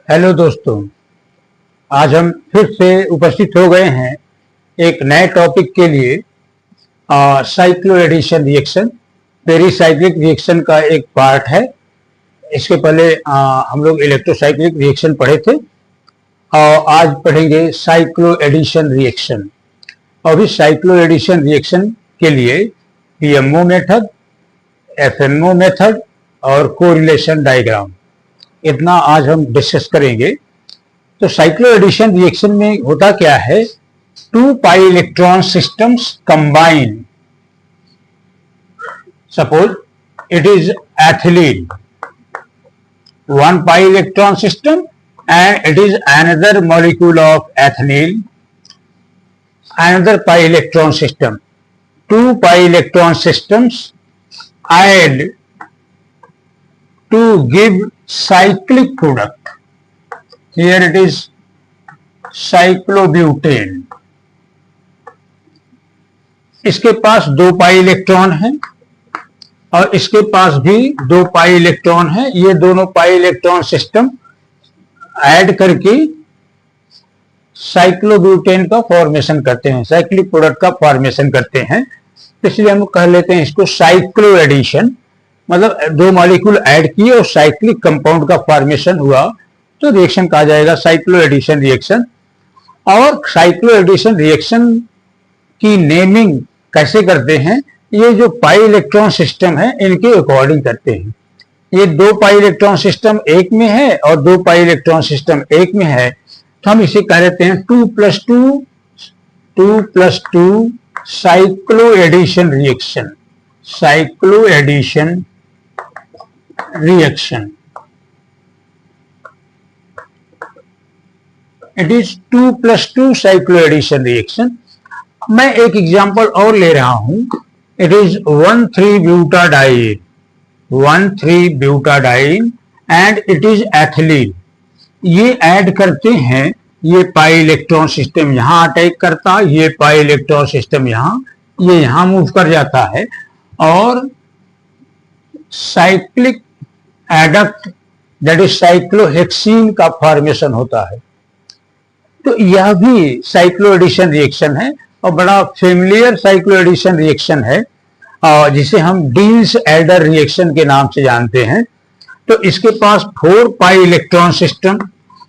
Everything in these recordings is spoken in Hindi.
हेलो दोस्तों, आज हम फिर से उपस्थित हो गए हैं एक नए टॉपिक के लिए। Cyclo addition reaction pericyclic reaction का एक पार्ट है। इसके पहले हम लोग इलेक्ट्रोसाइक्लिक रिएक्शन पढ़े थे और आज पढ़ेंगे साइक्लो एडिशन रिएक्शन। और इस साइक्लो एडिशन रिएक्शन के लिए पीएमओ मेथड, एफएमओ मेथड और कोरिलेशन डायग्राम, इतना आज हम डिस्कस करेंगे। तो साइक्लो एडिशन रिएक्शन में होता क्या है, two pi electron systems combine. Suppose it is ethylene, one pi electron system and it is another molecule of ethenyl, another pi electron system. Two pi electron systems add to give cyclic product. Here it is cyclobutane. इसके पास दो पाई इलेक्ट्रॉन है और इसके पास भी दो पाई इलेक्ट्रॉन है। ये दोनों पाई इलेक्ट्रॉन सिस्टम ऐड करके साइक्लोब्यूटेन का फॉर्मेशन करते हैं, साइक्लिक प्रोडक्ट का फॉर्मेशन करते हैं। इसलिए हम कह लेते हैं इसको साइक्लो एडिशन। मतलब दो मॉलिक्यूल ऐड किए और साइक्लिक कंपाउंड का फॉर्मेशन हुआ तो रिएक्शन कहा जाएगा साइक्लो एडिशन रिएक्शन। और साइक्लो एडिशन रिएक्शन की नेमिंग कैसे करते हैं, ये जो पाई इलेक्ट्रॉन सिस्टम है इनके अकॉर्डिंग करते हैं। ये दो पाई इलेक्ट्रॉन सिस्टम एक में है और दो पाई इलेक्ट्रॉन सिस्टम एक में है, तो हम इसे कह लेते हैं 2+2 cyclo addition reaction. Cyclo addition reaction, it is 2+2 cyclo addition reaction. मैं एक एग्जांपल और ले रहा हूं। It is one three butadiene, one three butadiene and it is ethylene. ये ऐड करते हैं, ये पाई इलेक्ट्रॉन सिस्टम यहां अटैक करता, ये पाई इलेक्ट्रॉन सिस्टम यहां, ये यहां मूव कर जाता है और cyclic adduct that is cyclohexene का फॉर्मेशन होता है। तो यह भी साइक्लो एडिशन रिएक्शन है और बड़ा फेमिलियर साइक्लो एडिशन रिएक्शन है जिसे हम डील्स एडर रिएक्शन के नाम से जानते हैं। तो इसके पास 4 पाई इलेक्ट्रॉन सिस्टम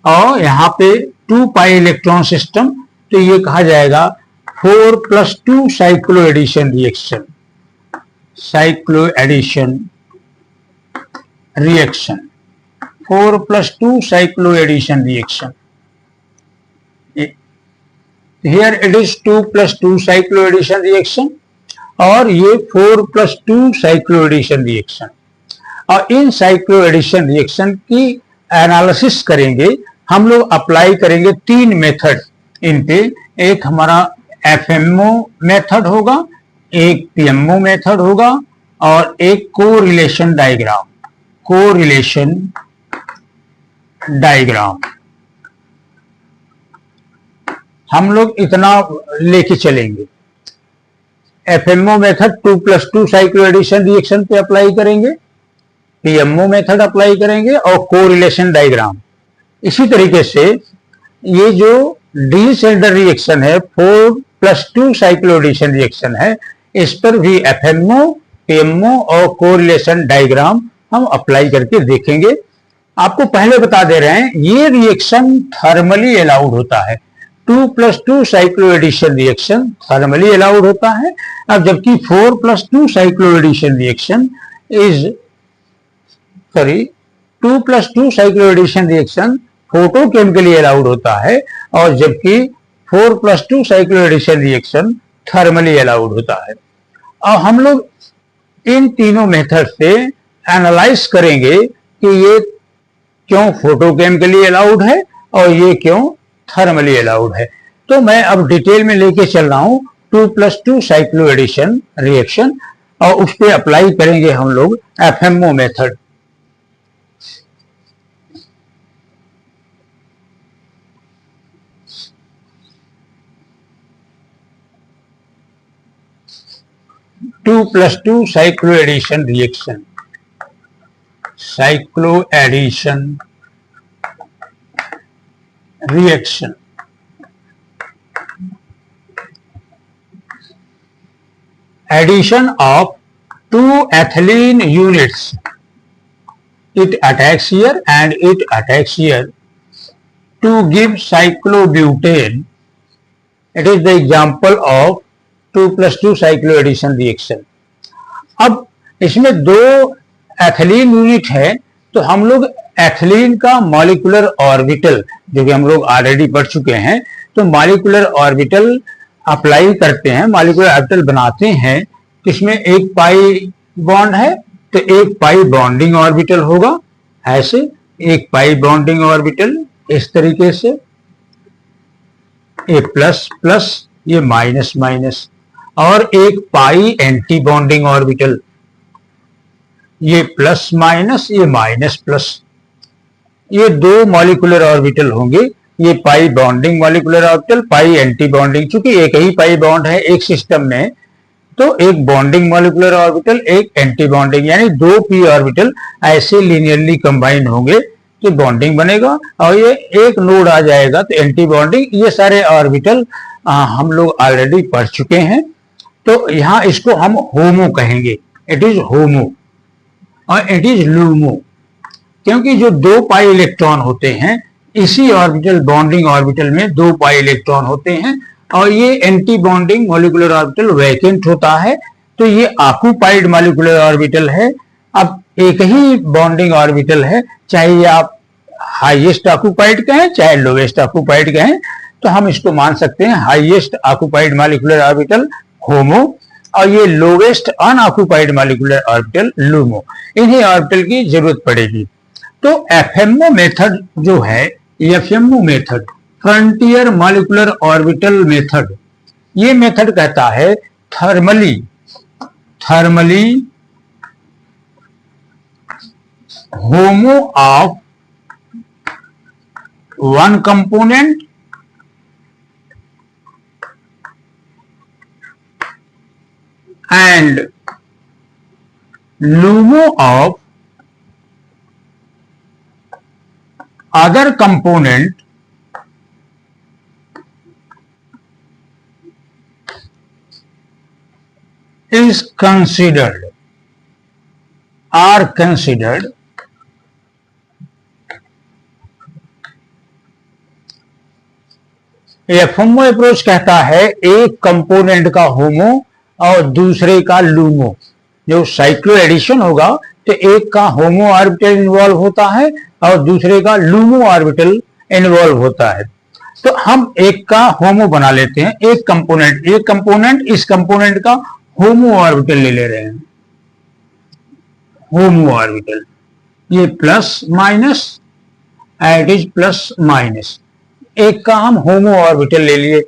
और यहाँ पे 2 पाई इलेक्ट्रॉन सिस्टम, तो ये कहा जाएगा 4+2 cyclo addition reaction. Cyclo addition reaction, 4+2 cyclo addition reaction. Here it is 2+2 cyclo addition reaction और ये 4+2 साइक्लो एडिशन रिएक्शन। और इन साइक्लो एडिशन रिएक्शन की एनालिसिस करेंगे हम लोग, अप्लाई करेंगे 3 मेथड इन पे। एक हमारा एफएमओ मेथड होगा, एक पीएमओ मेथड होगा और एक कोरिलेशन डायग्राम। कोरिलेशन डायग्राम हम लोग इतना लेके चलेंगे। FMO method 2+2 cyclo addition reaction पे अप्लाई करेंगे, पीएमओ मेथड अप्लाई करेंगे और कोरिलेशन डायग्राम। इसी तरीके से ये जो डील्स एडर रिएक्शन है, 4+2 साइक्लो एडिशन रिएक्शन है, इस पर भी एफएमओ, पीएमओ और कोरिलेशन डायग्राम हम अप्लाई करके देखेंगे। आपको पहले बता दे रहे हैं ये रिएक्शन थर्मली अलाउड होता है। 2+2 cyclo addition reaction thermally allowed होता है। अब जबकि 4+2 cyclo addition reaction is 2+2 cyclo addition reaction photochemically allowed होता है और जबकि 4+2 cyclo addition reaction thermally allowed होता है। और हम लोग इन तीनों मेथड से एनालाइज करेंगे कि ये क्यों फोटोकेमिकली अलाउड है और ये क्यों थर्मली अलाउड है। तो मैं अब डिटेल में लेके चल रहा हूं 2+2 साइक्लो एडिशन रिएक्शन और उस पर अप्लाई करेंगे हम लोग FMO method. Two plus two cyclo addition reaction, cyclo addition reaction. Addition of two ethylene units. It attacks here and it attacks here to give cyclobutane. It is the example of 2+2 cycloaddition reaction. अब इसमें दो एथिलीन यूनिट है, तो हम लोग एथिलीन का मॉलिक्यूलर ऑर्बिटल, जो कि हम लोग ऑलरेडी पढ़ चुके हैं, तो मॉलिक्यूलर ऑर्बिटल अप्लाई करते हैं, मॉलिक्यूलर ऑर्बिटल बनाते हैं। तो इसमें एक पाई बॉन्ड है, तो एक पाई बॉन्डिंग ऑर्बिटल होगा, ऐसे एक पाई बॉन्डिंग ऑर्बिटल इस तरीके से, ये प्लस प्लस, ये माइनस माइनस, और एक पाई एंटी बॉन्डिंग ऑर्बिटल, ये प्लस माइनस, ये माइनस प्लस, ये दो मॉलिक्यूलर ऑर्बिटल होंगे। ये पाई बॉन्डिंग मॉलिक्यूलर ऑर्बिटल, पाई एंटी बॉन्डिंग, चूंकि एक ही पाई बॉन्ड है एक सिस्टम में, तो एक बॉन्डिंग मॉलिक्यूलर ऑर्बिटल, एक एंटी बॉन्डिंग, यानी दो पी ऑर्बिटल ऐसे लीनियरली कंबाइन होंगे तो बॉन्डिंग बनेगा, और ये एक नोड आ जाएगा तो एंटी बॉन्डिंग। ये सारे ऑर्बिटल हम लोग ऑलरेडी पढ़ चुके हैं, तो यहां इसको हम होमो कहेंगे। इट इज होमो और इट इज लूमो, क्योंकि जो दो पाई इलेक्ट्रॉन होते हैं इसी ऑर्बिटल बॉन्डिंग ऑर्बिटल में दो पाई इलेक्ट्रॉन होते हैं, और ये anti bonding molecular orbital vacant होता है, तो ये ऑक्यूपाइड मॉलिक्यूलर ऑर्बिटल है। अब एक ही बॉन्डिंग ऑर्बिटल है, चाहे ये आप हाईएस्ट ऑक्यूपाइड कहें चाहे लोवेस्ट ऑक्यूपाइड कहें, तो हम इसको मान सकते हैं highest occupied molecular orbital HOMO, और ये lowest unoccupied molecular orbital LUMO. इन्हीं ऑर्बिटल की जरूरत पड़ेगी। तो एफएमओ मेथड जो है, FMO method, frontier molecular orbital method, ये मेथड कहता है thermally HOMO of one component and LUMO of other component is considered FMO approach कहता है एक कंपोनेंट का होमो और दूसरे का लूमो। जो साइक्लो एडिशन होगा तो एक का होमो ऑर्बिटल इन्वॉल्व होता है और दूसरे का लूमो ऑर्बिटल इन्वॉल्व होता है। तो हम एक का होमो बना लेते हैं, एक कंपोनेंट इस कंपोनेंट का होमो ऑर्बिटल ले रहे हैं, होमो ऑर्बिटल, ये plus minus, it is plus minus, एक का हम होमो ऑर्बिटल ले लिए,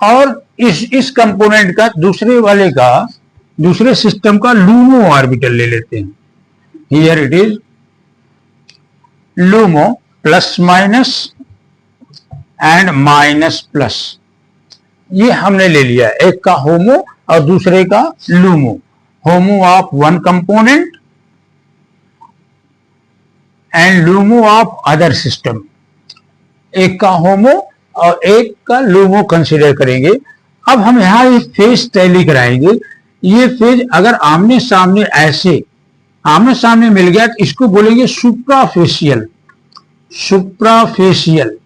और इस कंपोनेंट का दूसरे सिस्टम का लूमो ऑर्बिटल ले लेते हैं। Here it is LUMO plus minus and minus plus, ये हमने ले लिया, एक का होमो और दूसरे का LUMO, homo of one component and LUMO of other system, एक का होमो और एक का लूमो कंसीडर करेंगे। अब हम यहां एक फेज टैली कराएंगे। ये फेज अगर आमने सामने ऐसे आमने सामने मिल गया तो इसको बोलेंगे सुप्राफेशियल, सुप्राफेशियल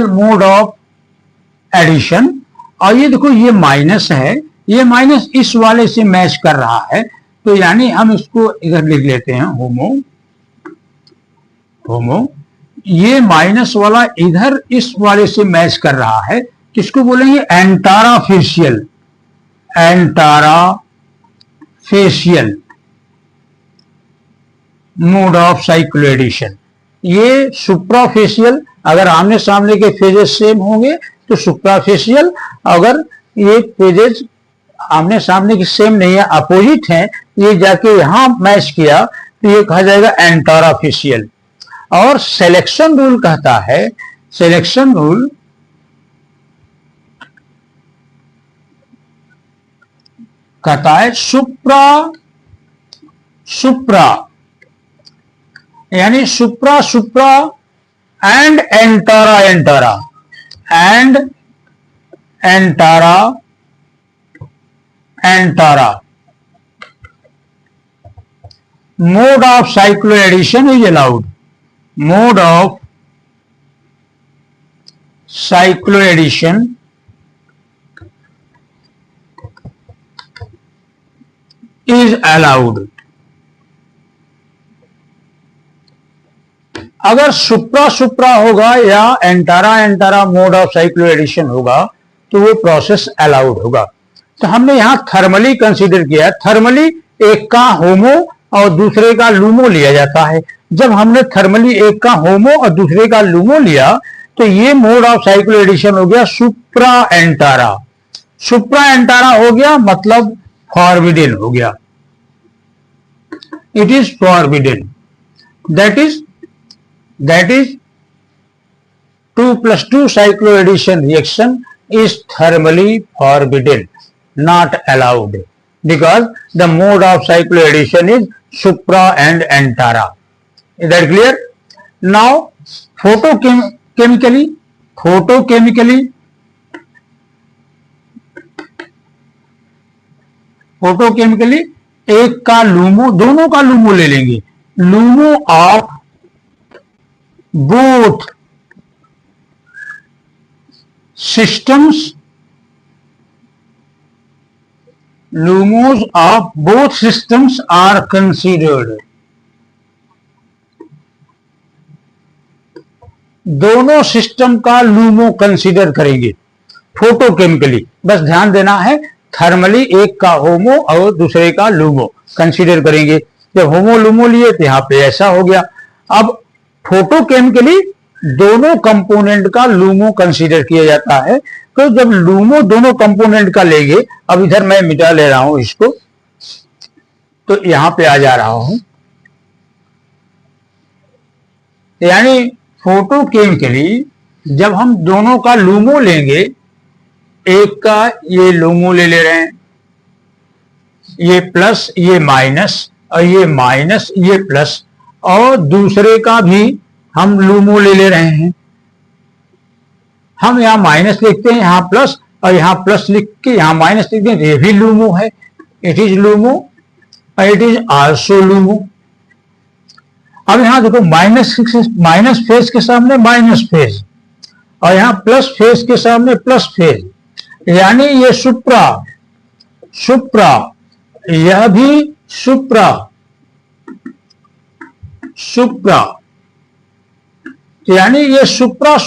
मोड ऑफ एडिशन। और ये देखो ये माइनस है, ये माइनस इस वाले से मैच कर रहा है, तो यानी हम इसको इधर लिख लेते हैं होमो, ये माइनस वाला इधर इस वाले से मैच कर रहा है, किसको बोलेंगे एंटाराफेशियल मोड ऑफ साइक्लो एडिशन। ये सुप्राफेशियल, अगर आमने सामने के फेजेस सेम होंगे तो सुप्राफेशियल, अगर ये फेजेस आमने सामने के सेम नहीं है, अपोजिट हैं, ये जाके यहां मैच किया तो ये कहा जाएगा एंटाराफेशियल। और सिलेक्शन रूल कहता है, सिलेक्शन रूल कहता है सुप्रा यानी सुप्रा and Antara. Mode of cycloaddition is allowed. Mode of cycloaddition is allowed. अगर सुप्रा सुप्रा होगा या एंटारा एंटारा मोड ऑफ साइक्लोएडिशन होगा तो वो प्रोसेस अलाउड होगा. तो हमने यहां थर्मली कंसीडर किया. थर्मली एक का होमो और दूसरे का लूमो लिया जाता है. जब हमने थर्मली एक का होमो और दूसरे का लूमो लिया तो ये मोड ऑफ साइक्लोएडिशन हो गया सुप्रा एंटारा. सुप्रा एंटारा हो गया मतलब फॉरबिडन हो गया. It is forbidden. That is 2+2 cycloaddition reaction is thermally forbidden, not allowed, because the mode of cycloaddition is supra and antara. Is that clear? Now photochemically एक का लूमो, दोनों का लूमो ले लेंगे. LUMO of both systems, lumos of both systems are considered. दोनों सिस्टम का लूमो कंसीडर करेंगे फोटोकेमिकली. बस ध्यान देना है, थर्मली एक का होमो और दूसरे का लूमो कंसीडर करेंगे. जब होमो लूमो लिए तो यहां पे ऐसा हो गया. अब फोटोकेमिकली दोनों कंपोनेंट का लूमो कंसीडर किया जाता है. तो जब लूमो दोनों कंपोनेंट का लेंगे, अब इधर मैं मिटा ले रहा हूं इसको, तो यहां पे आ जा रहा हूं. यानी फोटोकेमिकली जब हम दोनों का लूमो लेंगे, एक का ये लूमो ले रहे हैं, ये प्लस ये माइनस और ये माइनस ये प्लस, और दूसरे का भी हम लूमो ले रहे हैं. हम यहां माइनस लिखते हैं, यहां प्लस, और यहां प्लस लिख के यहां माइनस लिखते हैं. ये भी लूमो है. इट इज लूमो और इट इज आल्सो लूमो. अब यहां देखो, माइनस फेज के सामने माइनस फेज और यहां प्लस फेज के सामने प्लस फेज. यानी ये सुप्रा, यह भी सुप्रा, यानी ये सुप्रा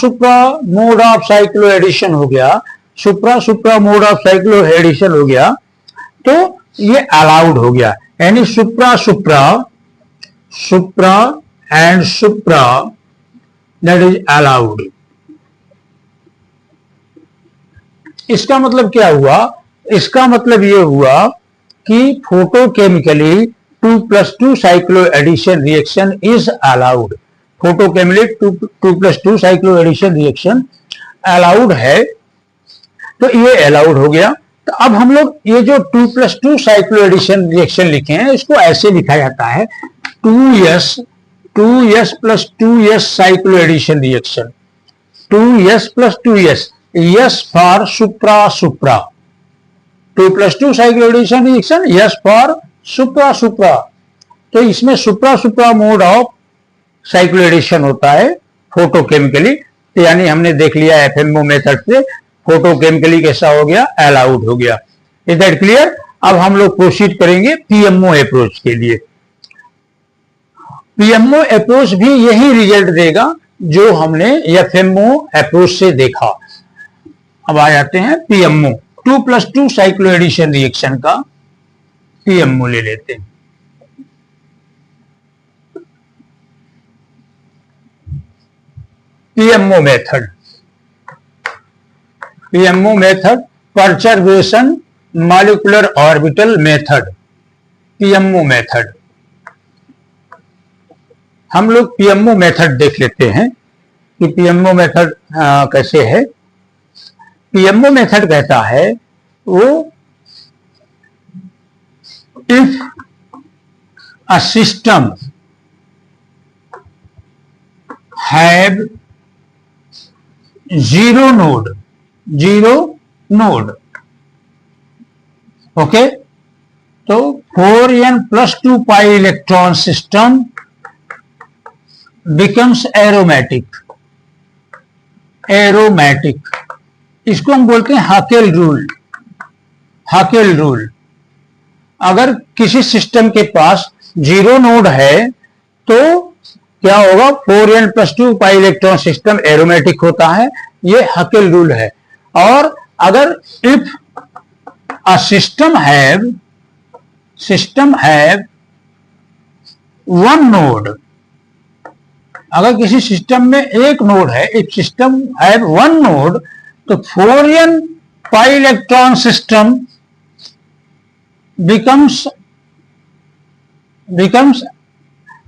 मोड ऑफ साइक्लोएडिशन हो गया. सुप्रा मोड ऑफ साइक्लोएडिशन हो गया तो ये अलाउड हो गया. यानी supra and supra, that is allowed. इसका मतलब क्या हुआ? इसका मतलब ये हुआ कि photochemically 2+2 cycloaddition reaction is allowed. Photochemically 2+2 cycloaddition reaction allowed है, तो ये allowed हो गया. तो अब हम लोग ये जो 2+2 cycloaddition reaction लिखे हैं, इसको ऐसे लिखा जाता है 2s plus 2s cycloaddition reaction. 2s plus 2s, s for supra. 2+2 cycloaddition reaction, s for सुप्रा. तो इसमें सुप्रा मोड ऑफ साइक्लोएडिशन होता है फोटोकेमिकली. तो यानी हमने देख लिया एफएमओ मेथड से फोटोकेमिकली कैसा हो गया, अलाउड हो गया. Is that clear? अब हम लोग प्रोसीड करेंगे पीएमओ अप्रोच के लिए. पीएमओ अप्रोच भी यही रिजल्ट देगा जो हमने एफएमओ अप्रोच से देखा. अब आ जाते हैं पीएमओ, 2+2 साइक्लोएडिशन रिएक्शन का पीएमओ ले लेते हैं. PMO method perturbation molecular orbital method. PMO method, हम लोग पीएमओ मेथड देख लेते हैं कि पीएमओ मेथड कैसे है. पीएमओ मेथड कहता है वो if a system have zero node. Okay, तो 4n + 2 पाई इलेक्ट्रॉन सिस्टम बिकम्स एरोमेटिक। इसको हम बोलते हैं हाकेल रूल। अगर किसी सिस्टम के पास जीरो नोड है तो क्या होगा, 4n + 2 पाई इलेक्ट्रॉन सिस्टम एरोमेटिक होता है, ये हाकेल रूल है। और अगर if a system have one node, अगर किसी सिस्टम में एक नोड है, if system have one node, तो 4n पाई इलेक्ट्रॉन सिस्टम बिकम्स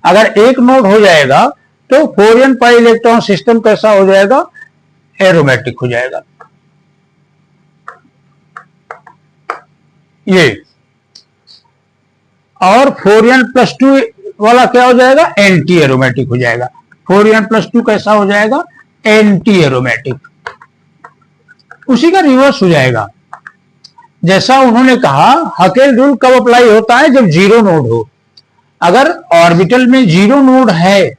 अगर एक नोड हो जाएगा तो 4n पाई इलेक्ट्रॉन सिस्टम कैसा हो जाएगा, एरोमेटिक हो जाएगा। ये और 4n + 2 वाला क्या हो जाएगा, एंटी एरोमेटिक हो जाएगा। 4n + 2 कैसा हो जाएगा, एंटी एरोमेटिक। उसी का रिवर्स हो जाएगा। जैसा उन्होंने कहा, हाकेल रूल कब अप्लाई होता है, जब जीरो नोड हो। अगर ऑर्बिटल में जीरो नोड है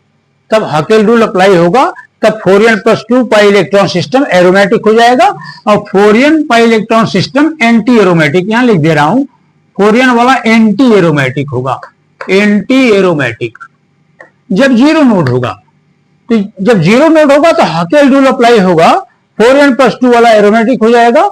तब हाकेल रूल अप्लाई होगा, तब 4n + 2 पाई इलेक्ट्रॉन सिस्टम एरोमेटिक हो जाएगा और 4n पाई इलेक्ट्रॉन सिस्टम एंटी एरोमेटिक। यहां लिख दे रहा हूं, 4n वाला एंटी एरोमेटिक होगा, एंटी एरोमेटिक जब जीरो नोड होगा। तो जब जीरो नोड होगा तो हाकेल रूल अप्लाई होगा, 4n + 2 वाला एरोमेटिक हो जाएगा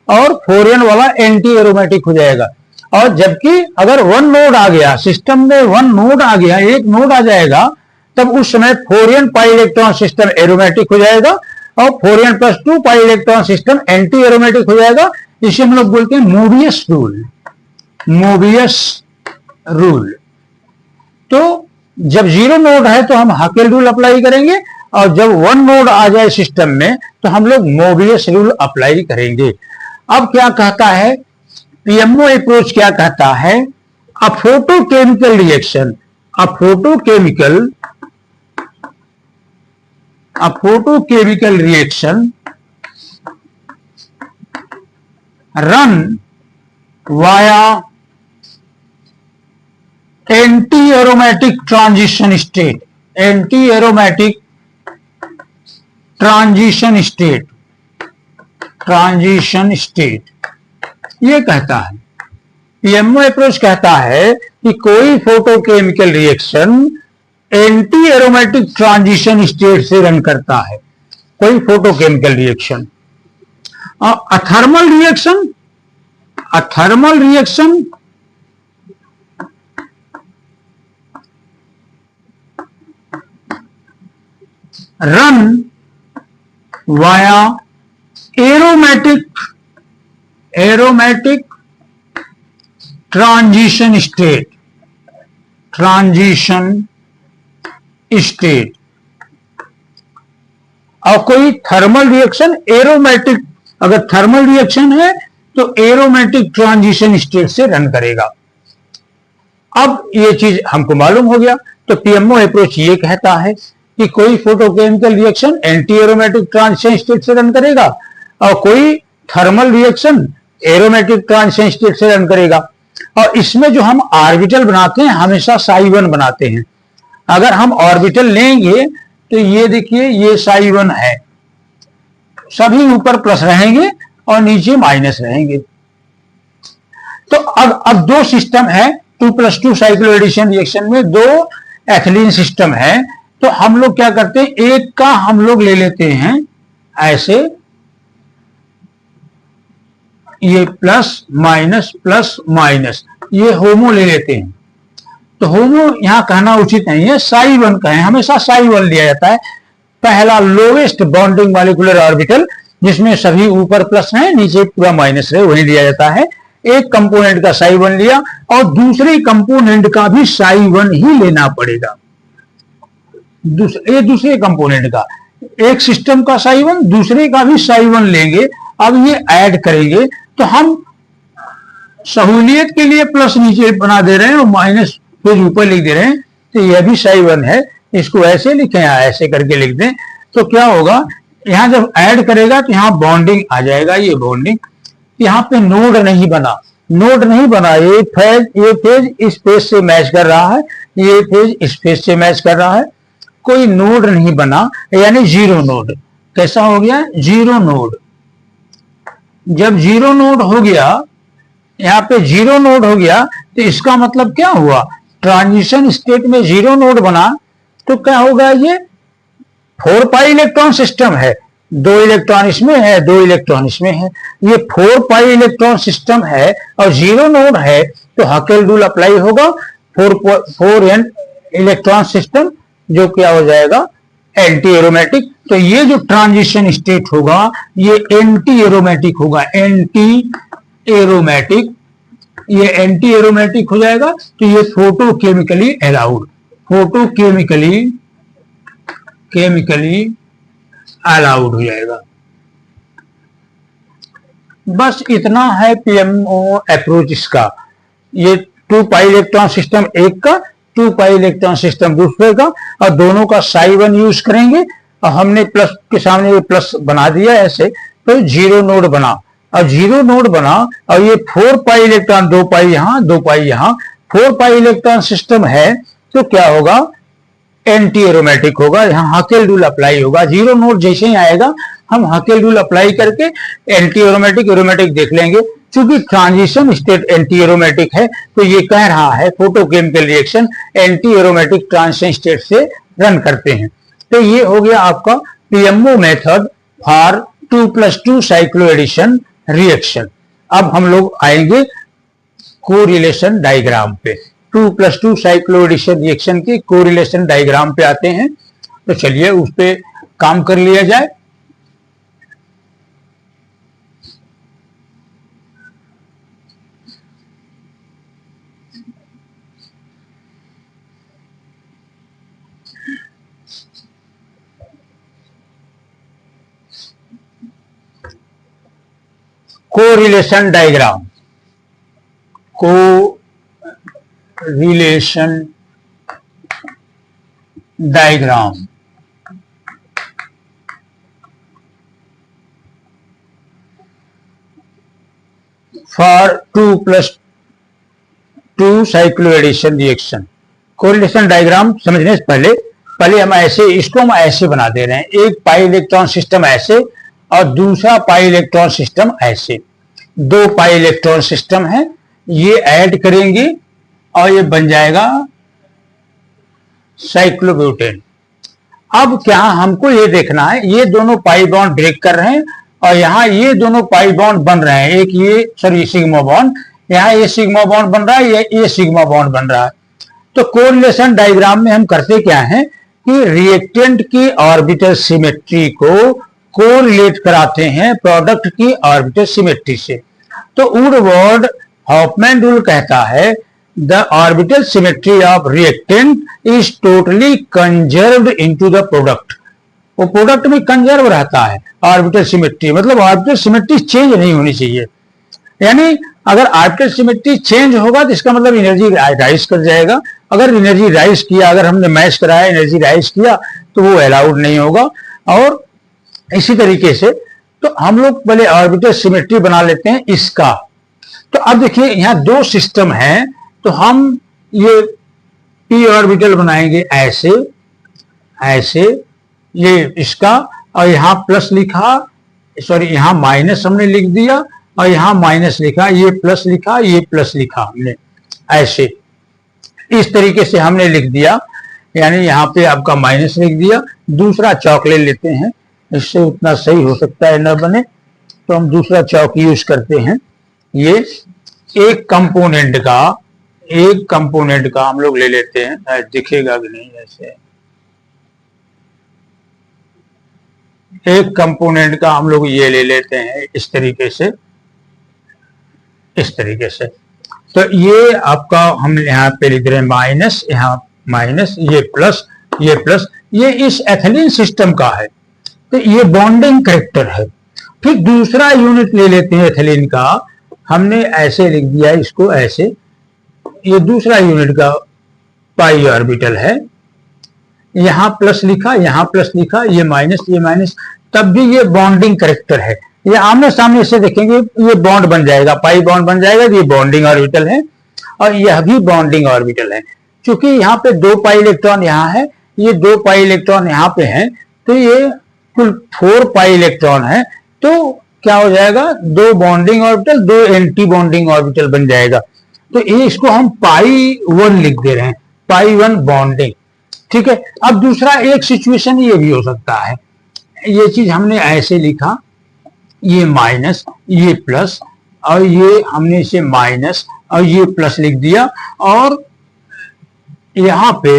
और 4n वाला एंटी एरोमेटिक हो जाएगा। और जबकि अगर वन नोड आ गया, सिस्टम में वन नोड आ गया, एक नोड आ जाएगा, तब उस समय 4n पाई इलेक्ट्रॉन सिस्टम एरोमेटिक हो जाएगा और 4n + 2 पाई इलेक्ट्रॉन सिस्टम एंटी एरोमेटिक हो जाएगा। इसे हम लोग बोलते हैं मोबियस रूल। तो जब जीरो नोड है तो हम हाकेल रूल अप्लाई करेंगे और जब वन नोड आ जाए सिस्टम में तो हम लोग मोबियस रूल अप्लाई करेंगे। अब क्या कहता है पीएमओ अप्रोच, क्या कहता है, a photochemical reaction run via anti aromatic transition state ये कहता है। पीएमओ अप्रोच कहता है कि कोई photochemical reaction anti aromatic transition state से रन करता है, कोई फोटोकेमिकल रिएक्शन। और thermal reaction run via aromatic transition state. और कोई थर्मल रिएक्शन एरोमेटिक, अगर थर्मल रिएक्शन है तो एरोमेटिक ट्रांजिशन स्टेट से रन करेगा। अब ये चीज हमको मालूम हो गया। तो पीएमओ अप्रोच ये कहता है कि कोई photochemical reaction anti aromatic transition state से रन करेगा और कोई thermal reaction aromatic transition state से रन करेगा। और इसमें जो हम ऑर्बिटल बनाते हैं हमेशा psi1 बनाते हैं। अगर हम ऑर्बिटल लेंगे तो ये देखिए, ये psi1 है, सभी ऊपर प्लस रहेंगे और नीचे माइनस रहेंगे। तो अब दो सिस्टम है, 2+2 साइक्लोएडिशन रिएक्शन में दो एथिलीन सिस्टम है। तो हम लोग क्या करते हैं, एक का हम लोग ले लेते हैं ऐसे, ये प्लस माइनस, ये होमो ले लेते हैं। तो होमो यहां कहना उचित नहीं है, psi1 कहें, हमेशा psi1 लिया जाता है। पहला लोवेस्ट बॉन्डिंग मॉलिक्यूलर ऑर्बिटल जिसमें सभी ऊपर प्लस है नीचे पूरा माइनस है, वही लिया जाता है। एक कंपोनेंट का psi1 लिया और दूसरे कंपोनेंट का भी psi1 ही लेना पड़ेगा। दूसरे कंपोनेंट का, एक सिस्टम का psi1 दूसरे का भी psi1 लेंगे। अब ये ऐड करेंगे तो हम सहूलियत के लिए प्लस नीचे बना दे रहे हैं और माइनस फिर ऊपर लिख दे रहे हैं। तो यह भी psi1 है, इसको ऐसे लिखें या ऐसे करके लिख दें तो क्या होगा, यहां जब ऐड करेगा तो यहां बॉन्डिंग आ जाएगा, ये बॉन्डिंग, यहाँ पे नोड नहीं बना, नोड नहीं बना, ये फेज इस फेज से मैच कर रहा है, ये फेज इस फेज से मैच कर रहा है, कोई नोड नहीं बना, यानी जीरो नोड। कैसा हो गया? Zero node. जब जीरो नोड हो गया, यहाँ पे जीरो नोड हो गया, तो इसका मतलब क्या हुआ? ट्रांजिशन स्टेट में जीरो नोड बना तो क्या होगा? ये 4 पाई इलेक्ट्रॉन सिस्टम है, 2 इलेक्ट्रॉन इसमें है, 2 इलेक्ट्रॉन इसमें है, ये 4 पाई इलेक्ट्रॉन सिस्टम है और जीरो नोड है, तो हकेल रूल अप्लाई होगा, 4 एन इलेक्ट्रॉन सिस्टम, जो क्या हो जाएगा? Anti aromatic. तो ये जो ट्रांजिशन स्टेट होगा ये एंटी एरोमेटिक होगा, एंटी एरोमेटिक, ये एंटी एरोमेटिक हो जाएगा, तो ये फोटोकेमिकली अलाउड, फोटोकेमिकली अलाउड हो जाएगा। बस इतना है पीएमओ अप्रोच इसका। ये 2 पाई इलेक्ट्रॉन सिस्टम एक का, 2 पाई इलेक्ट्रॉन सिस्टम दूसरे का, और दोनों का psi1 यूज करेंगे, और हमने प्लस के सामने ये प्लस बना दिया ऐसे, तो जीरो नोड बना, और जीरो नोड बना, और ये 4 पाई इलेक्ट्रॉन, 2 पाई यहां, 2 पाई यहां, 4 पाई इलेक्ट्रॉन सिस्टम है, तो क्या होगा? एंटी एरोमेटिक होगा, यहाँ हकेल रूल अप्लाई होगा। जीरो नोड जैसे ही आएगा हम हकेल रूल अप्लाई करके एंटी एरोमेटिक एरोमेटिक देख लेंगे। चूंकि ट्रांजिशन स्टेट एंटी एरोमेटिक है, तो ये कह रहा है photochemical reaction anti aromatic transition state से रन करते हैं। तो ये हो गया आपका PMO method for 2+2 cycloaddition reaction. अब हम लोग आएंगे कोरिलेशन डायग्राम पे, 2+2 साइक्लोएडिशन रिएक्शन के कोरिलेशन डायग्राम पे आते हैं। तो चलिए उस पे काम कर लिया जाए। Correlation diagram, correlation diagram for 2+2 cycloaddition reaction. Correlation diagram समझने से पहले हम इसको हम ऐसे बना दे रहे हैं, एक पाई इलेक्ट्रॉन सिस्टम ऐसे और दूसरा पाई इलेक्ट्रॉन सिस्टम ऐसे, 2 पाई इलेक्ट्रॉन सिस्टम है, ये ऐड करेंगे और ये बन जाएगा साइक्लोब्यूटेन। अब क्या हमको ये देखना है, ये दोनों पाई बॉन्ड ब्रेक कर रहे हैं और यहाँ ये दोनों पाई बॉन्ड बन रहे हैं, एक ये सिग्मा बॉन्ड, यहाँ ये सिग्मा बॉन्ड बन रहा है, ये सिग्मा बॉन्ड बन रहा है। तो कोरिलेशन डायग्राम में हम करते क्या है कि रिएक्टेंट की ऑर्बिटल सिमेट्री को कोरिलेट कराते हैं प्रोडक्ट की ऑर्बिटल सिमेट्री से। तो वुडवर्ड हॉफमैन रूल कहता है the orbital symmetry of reactant is totally conserved into the product. वो प्रोडक्ट में कंजर्व रहता है ऑर्बिटल सिमेट्री, मतलब ऑर्बिटल सिमेट्री चेंज नहीं होनी चाहिए। यानी अगर ऑर्बिटल सिमेट्री चेंज होगा तो इसका मतलब एनर्जी राइज कर जाएगा। अगर एनर्जी राइज किया, अगर हमने मैच कराया एनर्जी राइज किया, तो वो अलाउड नहीं होगा। और इसी तरीके से तो हम लोग पहले ऑर्बिटल सिमेट्री बना लेते हैं इसका। तो अब देखिए यहाँ 2 सिस्टम हैं, तो हम ये पी ऑर्बिटल बनाएंगे ऐसे ऐसे, ये इसका, और यहाँ प्लस लिखा, सॉरी यहाँ माइनस हमने लिख दिया और यहाँ माइनस लिखा, ये प्लस लिखा, ये प्लस लिखा हमने ऐसे, इस तरीके से हमने लिख दिया। यानी यहाँ पे आपका माइनस लिख दिया। दूसरा चौक ले लेते हैं, इससे उतना सही हो सकता है न बने, तो हम दूसरा चौक यूज करते हैं। ये एक कंपोनेंट का हम लोग ले लेते हैं, दिखेगा कि नहीं, ऐसे एक कंपोनेंट का हम लोग ये ले लेते हैं इस तरीके से, इस तरीके से। तो ये आपका हम यहाँ पे लिख रहे हैं माइनस, यहाँ माइनस, ये प्लस, ये प्लस, ये इस एथिलीन सिस्टम का है, तो ये बॉन्डिंग कैरेक्टर है। फिर दूसरा यूनिट ले लेते हैं एथिलीन का, हमने ऐसे लिख दिया इसको ऐसे, ये दूसरा यूनिट का पाई ऑर्बिटल है, यहाँ प्लस लिखा, यहाँ प्लस लिखा, ये माइनस, तब भी ये बॉन्डिंग करेक्टर है। ये आमने सामने से देखेंगे ये बॉन्ड बन जाएगा, पाई बॉन्ड बन जाएगा, ये बॉन्डिंग ऑर्बिटल है और यह भी बॉन्डिंग ऑर्बिटल है। क्योंकि यहाँ पे 2 पाई इलेक्ट्रॉन यहाँ है, ये 2 पाई इलेक्ट्रॉन यहाँ पे है, तो ये कुल 4 पाई इलेक्ट्रॉन है। तो क्या हो जाएगा, 2 bonding orbital, 2 anti bonding orbital बन जाएगा। तो ये इसको हम पाई 1 लिख दे रहे हैं, पाई 1 बॉन्डिंग। ठीक है। अब दूसरा एक सिचुएशन ये भी हो सकता है, ये चीज हमने ऐसे लिखा, ये माइनस, ये प्लस, और ये हमने इसे माइनस और ये प्लस लिख दिया, और यहाँ पे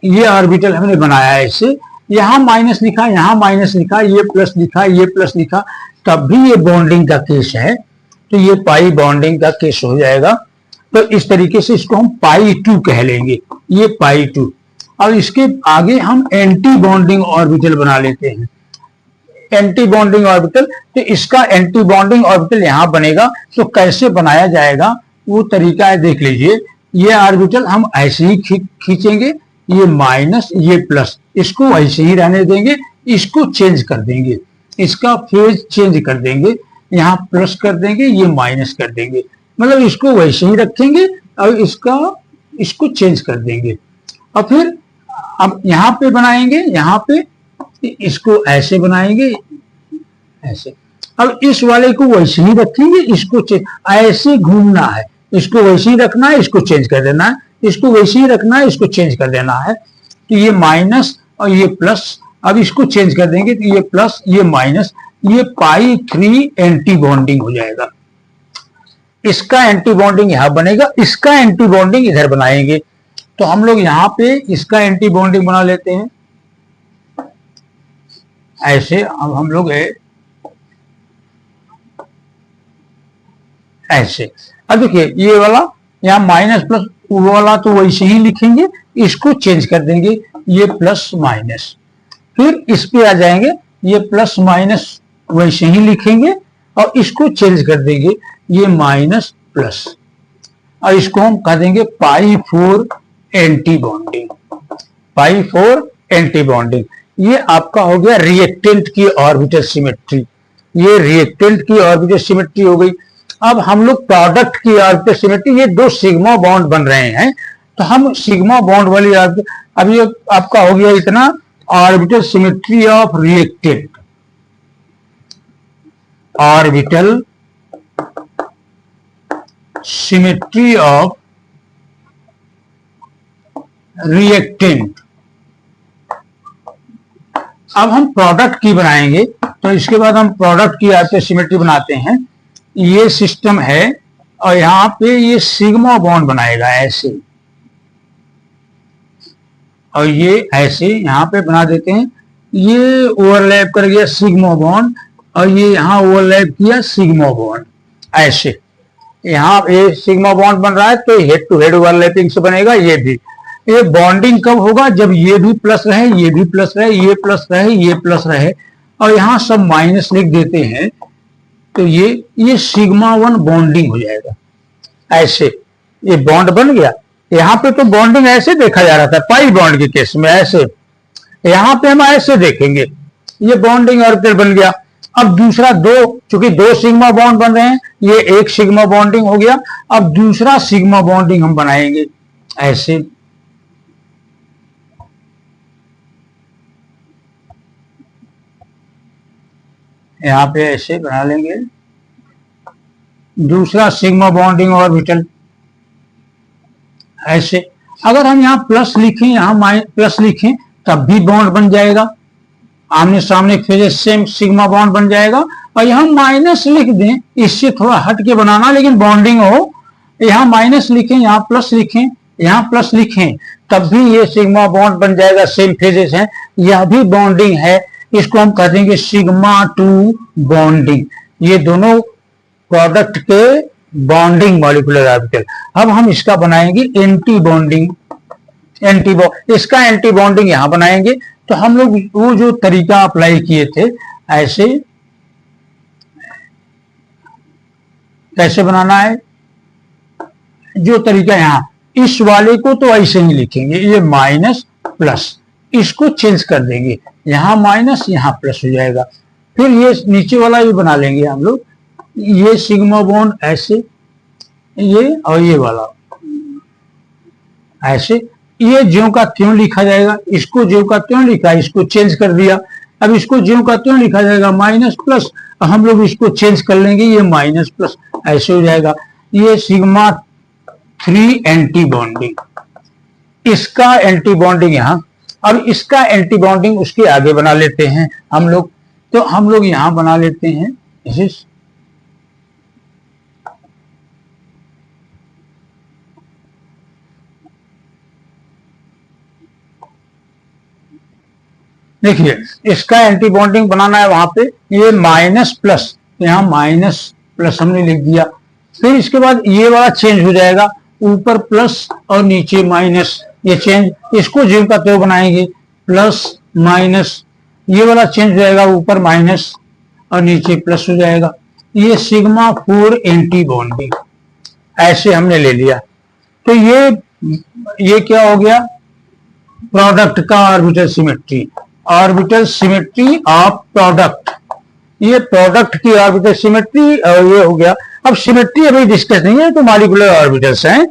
ये ऑर्बिटल हमने बनाया ऐसे, यहाँ माइनस लिखा, यहाँ माइनस लिखा, ये प्लस लिखा, ये प्लस लिखा, तब भी ये बॉन्डिंग का केस है। तो ये पाई बॉन्डिंग का केस हो जाएगा। तो इस तरीके से इसको हम पाई 2 कह लेंगे, ये पाई 2। अब इसके आगे हम एंटी बॉन्डिंग ऑर्बिटल बना लेते हैं, एंटी बॉन्डिंग ऑर्बिटल। तो इसका एंटी बॉन्डिंग ऑर्बिटल यहां बनेगा। तो कैसे बनाया जाएगा वो तरीका है, देख लीजिए। ये ऑर्बिटल हम ऐसे ही खींचेंगे, ये माइनस, ये प्लस, इसको ऐसे ही रहने देंगे, इसको चेंज कर देंगे, इसका फेज चेंज कर देंगे, यहाँ प्लस कर देंगे, ये माइनस कर देंगे, मतलब इसको वैसे ही रखेंगे और इसको चेंज कर देंगे। और फिर अब यहाँ पे बनाएंगे, यहाँ पे इसको ऐसे बनाएंगे, ऐसे। अब इस वाले को वैसे ही रखेंगे, इसको ऐसे घूमना है, इसको वैसे ही रखना है, इसको चेंज कर देना है, इसको वैसे ही रखना है, इसको चेंज कर देना है। तो ये माइनस और ये प्लस, अब इसको चेंज कर देंगे, तो ये प्लस, ये माइनस, ये पाई 3 एंटी बॉन्डिंग हो जाएगा। इसका एंटी बॉन्डिंग यहां बनेगा, इसका एंटी बॉन्डिंग इधर बनाएंगे। तो हम लोग यहां पे इसका एंटी बॉन्डिंग बना लेते हैं ऐसे। अब हम लोग ऐसे, अब देखिए ये वाला यहाँ माइनस प्लस, वो वाला तो वैसे ही लिखेंगे, इसको चेंज कर देंगे, ये प्लस माइनस। फिर इस पे आ जाएंगे, ये प्लस माइनस वैसे ही लिखेंगे और इसको चेंज कर देंगे, ये माइनस प्लस, और इसको हम कह देंगे पाई 4 एंटी बॉन्डिंग, पाई 4 एंटी बॉन्डिंग। ये आपका हो गया रिएक्टेंट की ऑर्बिटल सिमेट्री, ये रिएक्टेंट की ऑर्बिटल सिमेट्री हो गई। अब हम लोग प्रोडक्ट की ऑर्बिटल सिमेट्री, ये 2 सिग्मा बॉन्ड बन रहे हैं, तो हम सिग्मा बॉन्ड वाली ऑर्बिटल, अब ये आपका हो गया इतना orbital symmetry of reactant, orbital symmetry of reactant. अब हम प्रोडक्ट की बनाएंगे, तो इसके बाद हम प्रोडक्ट की ऑर्बिटल सिमेट्री बनाते हैं। ये सिस्टम है और यहां पे ये सिग्मा बॉन्ड बनाएगा ऐसे, और ये ऐसे यहां पे बना देते हैं, ये ओवरलैप कर गया सिग्मा बॉन्ड, और ये यहां ओवरलैप किया सिग्मा बॉन्ड ऐसे। यहाँ ये सिग्मा बॉन्ड बन रहा है, तो हेड टू हेड ओवरलैपिंग से बनेगा। ये भी, ये बॉन्डिंग कब होगा, जब ये भी प्लस रहे, ये भी प्लस रहे, ये प्लस रहे, ये प्लस रहे, और यहाँ सब माइनस लिख देते हैं, तो ये सिग्मा 1 बॉन्डिंग हो जाएगा ऐसे। ये बॉन्ड बन गया। यहाँ पे तो बॉन्डिंग ऐसे देखा जा रहा था पाई बॉन्ड के केस में ऐसे, यहाँ पे हम ऐसे देखेंगे, ये बॉन्डिंग ऑर्बिटल बन गया। अब दूसरा चूंकि 2 सिग्मा बॉन्ड बन रहे हैं, ये 1 सिग्मा बॉन्डिंग हो गया। अब दूसरा सिग्मा बॉन्डिंग हम बनाएंगे ऐसे, यहां पे ऐसे बना लेंगे दूसरा सिग्मा बॉन्डिंग ऑर्बिटल ऐसे। अगर हम यहाँ प्लस लिखें, यहाँ प्लस लिखें, तब भी बॉन्ड बन जाएगा, आमने सामने फेजेस सेम सिग्मा बॉन्ड बन जाएगा। और यहाँ माइनस लिख दें, इससे थोड़ा हट के बनाना, लेकिन बॉन्डिंग हो। यहाँ माइनस लिखें, यहाँ प्लस लिखें, यहाँ प्लस लिखें, तब भी ये सिग्मा बॉन्ड बन जाएगा, सेम फेजेस हैं, यह भी बॉन्डिंग है। इसको हम कह देंगे सिग्मा 2 बॉन्डिंग। ये दोनों प्रोडक्ट के बॉन्डिंग मॉलिक्यूलर ऑर्बिटल। अब हम इसका बनाएंगे एंटी बॉन्डिंग, इसका एंटी बॉन्डिंग यहां बनाएंगे। तो हम लोग वो जो तरीका अप्लाई किए थे ऐसे, कैसे बनाना है जो तरीका, यहां इस वाले को तो ऐसे ही लिखेंगे, ये माइनस प्लस, इसको चेंज कर देंगे, यहाँ माइनस यहाँ प्लस हो जाएगा। फिर ये नीचे वाला ये बना लेंगे हम लोग, ये सिग्मा बॉन्ड ऐसे, ये और ये वाला ऐसे, ये ज्यों का त्यों लिखा जाएगा, इसको ज्यों का त्यों लिखा, इसको चेंज कर दिया, अब इसको ज्यों का त्यों लिखा जाएगा माइनस प्लस, हम लोग इसको चेंज कर लेंगे, ये माइनस प्लस ऐसे हो जाएगा। ये सिग्मा 3 एंटी बॉन्डिंग, इसका एंटी बॉन्डिंग यहाँ, अब इसका एंटी बॉन्डिंग उसके आगे बना लेते हैं हम लोग, तो हम लोग यहां बना लेते हैं देखिए इसका एंटी बॉन्डिंग बनाना है वहां पे, ये माइनस प्लस, यहाँ माइनस प्लस हमने लिख दिया। फिर इसके बाद ये वाला चेंज हो जाएगा, ऊपर प्लस और नीचे माइनस, ये चेंज, इसको ज्यों का त्यों बनाएंगे, प्लस माइनस, ये वाला चेंज हो जाएगा, ऊपर माइनस और नीचे प्लस हो जाएगा। ये सिग्मा 4 एंटी बॉन्डिंग ऐसे हमने ले लिया। तो ये क्या हो गया, प्रोडक्ट का orbital symmetry, orbital symmetry of product, ये प्रोडक्ट की ऑर्बिटल सिमेट्री और ये हो गया। अब सिमेट्री अभी डिस्कस नहीं है, तो मॉलिक्यूलर ऑर्बिटल्स हैं,